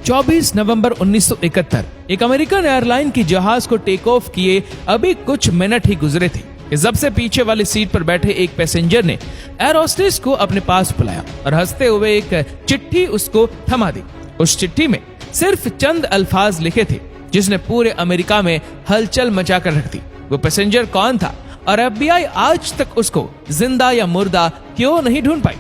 24 नवंबर 1971 एक American airline की जहाज को टेक ऑफ किए अभी कुछ मिनट ही गुजरे थे कि सबसे पीछे वाली सीट पर बैठे एक पैसेंजर ने एयर होस्टेस को अपने पास बुलाया और हंसते हुए एक चिट्ठी उसको थमा दी। उस चिट्ठी में सिर्फ चंद अल्फाज लिखे थे जिसने पूरे अमेरिका में हलचल मचा कर रख दी। वो पैसेंजर कौन था और FBI आज तक उसको जिंदा या मुर्दा क्यों नहीं ढूंढ पाई।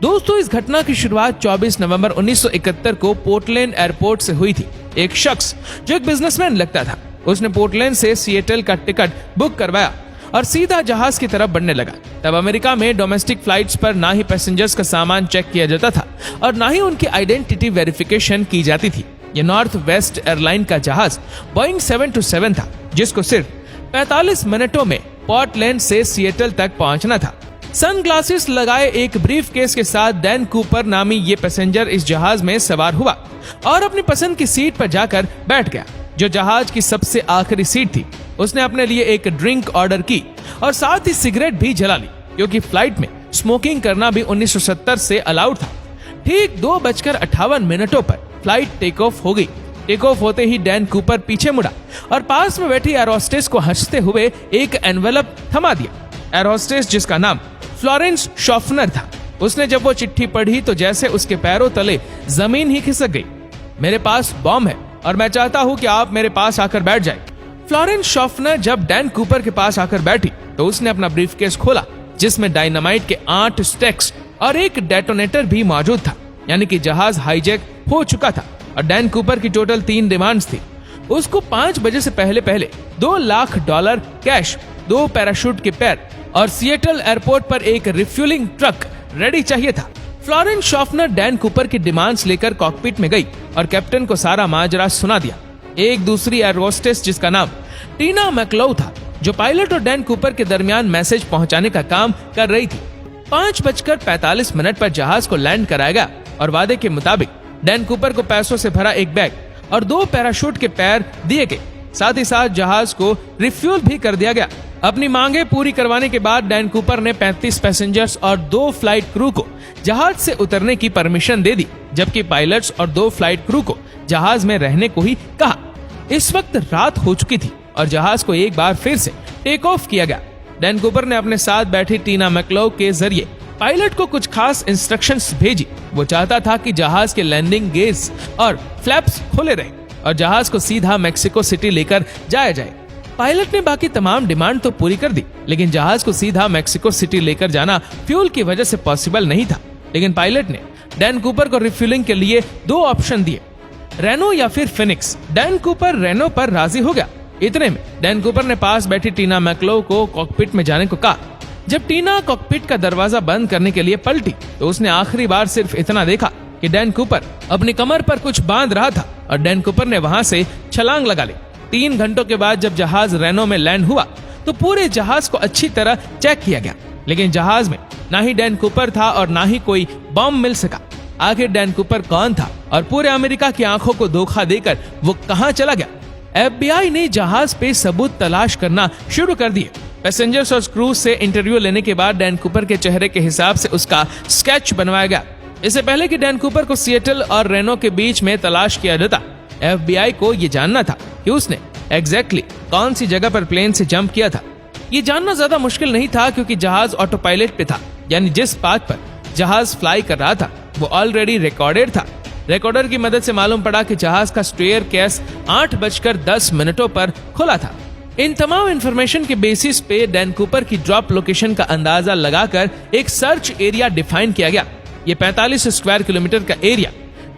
दोस्तों, इस घटना की शुरुआत 24 नवंबर 1971 को पोर्टलैंड एयरपोर्ट से हुई थी। एक शख्स जो एक बिजनेसमैन लगता था, उसने पोर्टलैंड से सिएटल का टिकट बुक करवाया और सीधा जहाज की तरफ बढ़ने लगा। तब अमेरिका में डोमेस्टिक फ्लाइट्स पर ना ही पैसेंजर्स का सामान चेक किया जाता था और ना ही उनकी आइडेंटिटी वेरिफिकेशन की जाती थी। ये नॉर्थ वेस्ट एयरलाइन का जहाज बोइंग 727 था जिसको सिर्फ 45 मिनटों में पोर्टलैंड से सिएटल तक पहुंचना था। सनग्लासेस लगाए एक ब्रीफकेस के साथ डैन कूपर नामी ये पैसेंजर इस जहाज में सवार हुआ और अपनी पसंद की सीट पर जाकर बैठ गया, जो जहाज की सबसे आखिरी सीट थी। उसने अपने लिए एक ड्रिंक ऑर्डर की और साथ ही सिगरेट भी जला ली, क्योंकि फ्लाइट में स्मोकिंग करना भी 1970 से अलाउड था। ठीक 2:58 पर फ्लाइट टेक ऑफ हो गई। टेक ऑफ होते ही डैन कूपर पीछे मुड़ा और पास में बैठी एयर होस्टेस को हंसते हुए एक एनवेलप थमा दिया। एयर होस्टेस, जिसका नाम फ्लोरेंस शॉफनर था, उसने जब वो चिट्ठी पढ़ी तो जैसे उसके पैरों तले जमीन ही खिसक गई। मेरे पास बॉम्ब है और मैं चाहता हूँ कि आप मेरे पास आकर बैठ जाए। फ्लोरेंस शॉफनर जब डैन कूपर के पास आकर बैठी तो उसने अपना ब्रीफकेस खोला, जिसमें डायनामाइट के 8 स्टैक्स और एक डेटोनेटर भी मौजूद था, यानी कि जहाज हाईजैक हो चुका था। और डैन कूपर की टोटल 3 डिमांड्स थी। उसको 5 बजे से पहले $2 लाख कैश, 2 पैराशूट के पैर और सिएटल एयरपोर्ट पर एक रिफ्यूलिंग ट्रक रेडी चाहिए था। फ्लोरेंस शॉफनर डैन कूपर की डिमांड्स लेकर कॉकपिट में गई और कैप्टन को सारा माजरा सुना दिया। एक दूसरी एयर होस्टेस, जिसका नाम टीना मैकलाउ था, जो पायलट और डैन कूपर के दरमियान मैसेज पहुंचाने का काम कर रही थी। 5:45 पर जहाज को लैंड कराया गया और वादे के मुताबिक डैन कूपर को पैसों से भरा एक बैग और 2 पैराशूट के पैर दिए गए। साथ ही साथ जहाज को रिफ्यूल भी कर दिया गया। अपनी मांगे पूरी करवाने के बाद डैन कूपर ने 35 पैसेंजर्स और 2 फ्लाइट क्रू को जहाज से उतरने की परमिशन दे दी, जबकि पायलट्स और 2 फ्लाइट क्रू को जहाज में रहने को ही कहा। इस वक्त रात हो चुकी थी और जहाज को एक बार फिर से टेक ऑफ किया गया। डैन कूपर ने अपने साथ बैठी टीना मैकलाउ के जरिए पायलट को कुछ खास इंस्ट्रक्शंस भेजी। वो चाहता था कि जहाज के लैंडिंग गेट्स और फ्लैप्स खुले रहे और जहाज को सीधा मेक्सिको सिटी लेकर जाया जाए। पायलट ने बाकी तमाम डिमांड तो पूरी कर दी, लेकिन जहाज को सीधा मेक्सिको सिटी लेकर जाना फ्यूल की वजह से पॉसिबल नहीं था। लेकिन पायलट ने डैन कूपर को रिफ्यूलिंग के लिए 2 ऑप्शन दिए, रेनो या फिर फिनिक्स। डैन कूपर रेनो पर राजी हो गया। इतने में डैन कूपर ने पास बैठी टीना मैकलाउ को कॉकपिट में जाने को कहा। जब टीना कॉकपिट का दरवाजा बंद करने के लिए पलटी तो उसने आखिरी बार सिर्फ इतना देखा कि डैन कूपर अपनी कमर पर कुछ बांध रहा था और डैन कूपर ने वहां से छलांग लगा ली। 3 घंटों के बाद जब जहाज रेनो में लैंड हुआ तो पूरे जहाज को अच्छी तरह चेक किया गया, लेकिन जहाज में ना ही डैन कूपर था और ना ही कोई बॉम्ब मिल सका। आखिर डैन कूपर कौन था और पूरे अमेरिका की आंखों को धोखा देकर वो कहां चला गया? FBI ने जहाज पे सबूत तलाश करना शुरू कर दिए। पैसेंजर्स और क्रू से इंटरव्यू लेने के बाद डैन कूपर के चेहरे के हिसाब से उसका स्केच बनवाया गया। इससे पहले कि डैन कूपर को सिएटल और रेनो के बीच में तलाश किया जाता, FBI को ये जानना था कि उसने एग्जैक्टली कौन सी जगह पर प्लेन से जंप किया था। ये जानना ज्यादा मुश्किल नहीं था, क्योंकि जहाज ऑटो पायलट पे था, यानी जिस पाथ पर जहाज फ्लाई कर रहा था वो ऑलरेडी रिकॉर्डेड था। रिकॉर्डर की मदद से मालूम पड़ा कि जहाज का स्टेयर केस 8:10 पर खुला था। इन तमाम इंफॉर्मेशन के बेसिस पे डैन कूपर की ड्रॉप लोकेशन का अंदाजा लगाकर एक सर्च एरिया डिफाइन किया गया। ये 45 स्क्वायर किलोमीटर का एरिया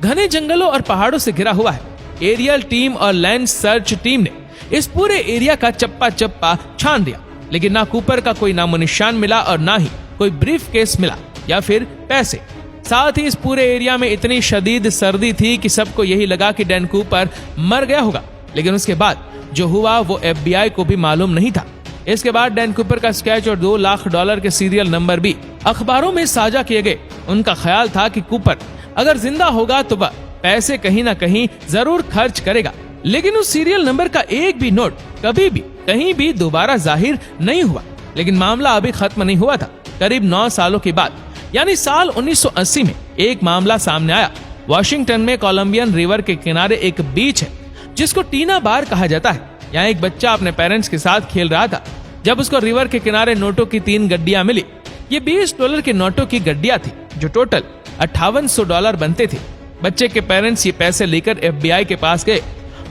घने जंगलों और पहाड़ों से घिरा हुआ है। एरियल टीम और लैंड सर्च टीम ने इस पूरे एरिया का चप्पा चप्पा छान दिया, लेकिन ना कूपर का कोई नामो निशान मिला और ना ही कोई ब्रीफकेस मिला या फिर पैसे। साथ ही इस पूरे एरिया में इतनी शदीद सर्दी थी कि सबको यही लगा कि डैन कूपर मर गया होगा, लेकिन उसके बाद जो हुआ वो FBI को भी मालूम नहीं था। इसके बाद डैन कूपर का स्केच और $2 लाख के सीरियल नंबर भी अखबारों में साझा किए गए। उनका ख्याल था कि कूपर अगर जिंदा होगा तो वह पैसे कहीं ना कहीं जरूर खर्च करेगा, लेकिन उस सीरियल नंबर का एक भी नोट कभी भी कहीं भी दोबारा जाहिर नहीं हुआ। लेकिन मामला अभी खत्म नहीं हुआ था। करीब 9 सालों के बाद यानी साल 1980 में एक मामला सामने आया वॉशिंगटन में कोलंबियन रिवर के किनारे एक बीच है जिसको टीना बार कहा जाता है। यहाँ एक बच्चा अपने पेरेंट्स के साथ खेल रहा था जब उसको रिवर के किनारे नोटों की 3 गड्डियां मिली। ये $20 के नोटों की गड्डियां थी जो टोटल $5800 बनते थे। बच्चे के पेरेंट्स ये पैसे लेकर FBI के पास गए।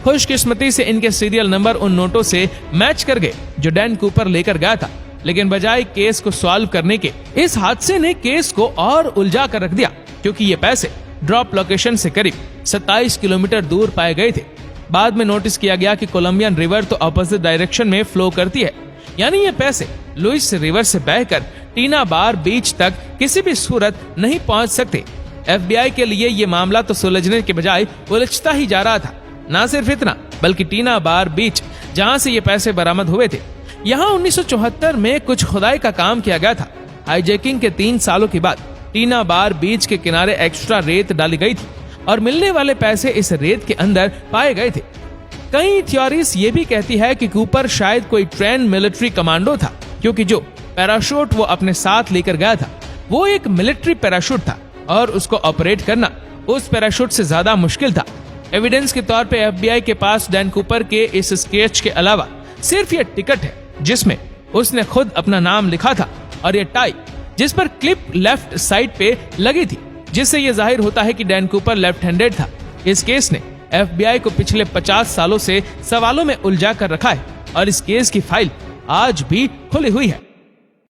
खुशकिस्मती से इनके सीरियल नंबर उन नोटों से मैच कर गए जो डैन कूपर लेकर गया था, लेकिन बजाय केस को सॉल्व करने के इस हादसे ने केस को और उलझा कर रख दिया, क्योंकि ये पैसे ड्रॉप लोकेशन से करीब 27 किलोमीटर दूर पाए गए थे। बाद में नोटिस किया गया कि कोलंबियन रिवर तो अपोजिट डायरेक्शन में फ्लो करती है, यानी ये पैसे लुइस रिवर से बहकर टीना बार बीच तक किसी भी सूरत नहीं पहुंच सकते। FBI के लिए ये मामला तो सुलझने के बजाय उलझता ही जा रहा था। ना सिर्फ इतना, बल्कि टीना बार बीच जहां से ये पैसे बरामद हुए थे, यहाँ 1974 में कुछ खुदाई का काम किया गया था। हाईजैकिंग के 3 सालों के बाद टीना बार बीच के किनारे एक्स्ट्रा रेत डाली गई थी और मिलने वाले पैसे इस रेत के अंदर पाए गए थे। कई थ्योरीज ये भी कहती है कि कूपर शायद कोई ट्रेन मिलिट्री कमांडो था, क्योंकि जो पैराशूट वो अपने साथ लेकर गया था वो एक मिलिट्री पैराशूट था और उसको ऑपरेट करना उस पैराशूट से ज्यादा मुश्किल था। एविडेंस के तौर पे FBI के पास डैन कूपर के इस स्केच के अलावा सिर्फ ये टिकट है जिसमें उसने खुद अपना नाम लिखा था और ये टाई जिस पर क्लिप लेफ्ट साइड पे लगी थी, जिससे ये जाहिर होता है कि डैन कूपर लेफ्ट हैंडेड था। इस केस ने FBI को पिछले 50 सालों से सवालों में उलझा कर रखा है और इस केस की फाइल आज भी खुली हुई है।